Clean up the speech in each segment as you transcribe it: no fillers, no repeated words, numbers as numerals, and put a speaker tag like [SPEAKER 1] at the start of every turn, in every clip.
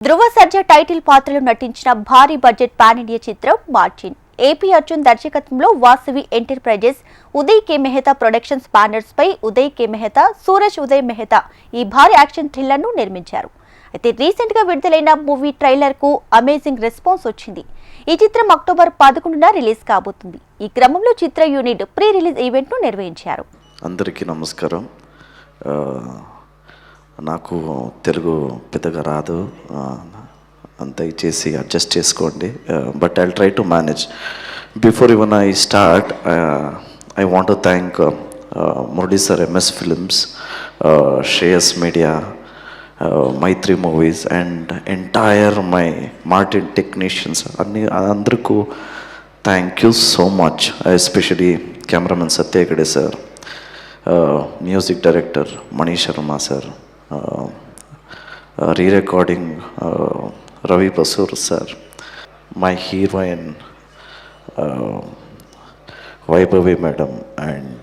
[SPEAKER 1] ధృవ Sarja title పాత్రలో నటించిన భారీ బడ్జెట్ పాన్ ఇండియా చిత్రం మార్చిన్. ఏపీ అర్జున్ దర్శకత్వంలో వాసవి ఎంటర్ప్రైజెస్, ఉదయ్ కే మెహతా ప్రొడక్షన్స్ బ్యానర్స్ పై ఉదయ్ కే మెహతా, సూరజ్ ఉదయ్ మెహతా ఈ భారీ యాక్షన్ థ్రిల్లర్ ను నిర్మించారు. అయితే రీసెంట్ గా విడుదలైన మూవీ ట్రైలర్ కు అమేజింగ్ రెస్పాన్స్ వచ్చింది. ఈ చిత్రం అక్టోబర్ 11న రిలీజ్ కాబోతుంది. ఈ క్రమంలో చిత్ర యూనిట్ ప్రీ రిలీజ్ ఈవెంట్ ను నిర్వహించారు.
[SPEAKER 2] అందరికీ నమస్కారం. నాకు తెలుగు పెద్దగా రాదు, దయచేసి అడ్జస్ట్ చేసుకోండి. But I'll try to manage. Before even I start, I want to thank Murali sir, MS Films, Shreyas Media, Mythri Movies and entire my Martin technicians అందరికీ thank you so much. Especially cameraman Satya Hegde sir, music director Mani Sharma sir, re-recording Ravi Basur sir, my heroine Vaibhavi madam, and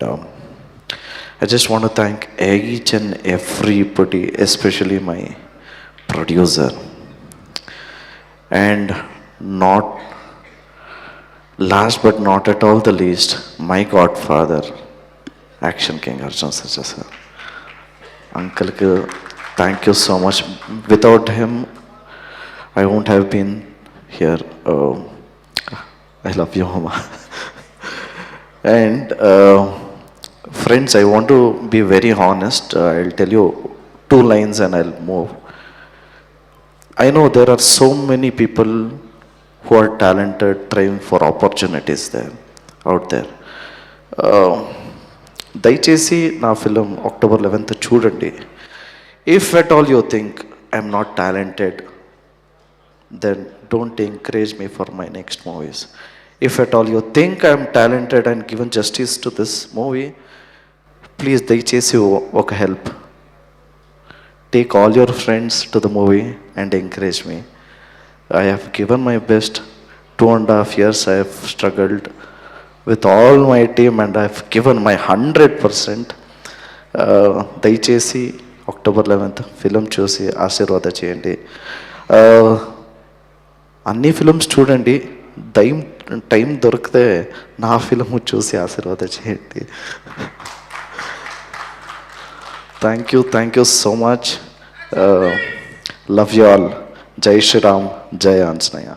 [SPEAKER 2] I just want to thank each and everybody, especially my producer, and not last but not at all the least, my godfather, Action King Arjun Sarja sir. Uncle, thank you so much. Without him, I won't have been here. I love you, Mama. And friends, I want to be very honest. I'll tell you 2 lines and I'll move. I know there are so many people who are talented, trying for opportunities out there. దయచేసి నా film October 11th చూడండి. If at all you think I'm not talented, then don't encourage me for my next movies. If at all you think I'm talented and given justice to this movie, please దయచేసి ఒక help. Take all your friends to the movie and encourage me. I have given my best. 2.5 years I have struggled with all my team and I have given my 100%. దయచేసి October 11th film చూసి ఆశీర్వాద చేయండి. అన్ని films చూడండి, time దొరికితే నా film చూసి ఆశీర్వాద చేయండి. Thank you so much. Love you all. జై శ్రీరామ్, జై ఆంజనేయ.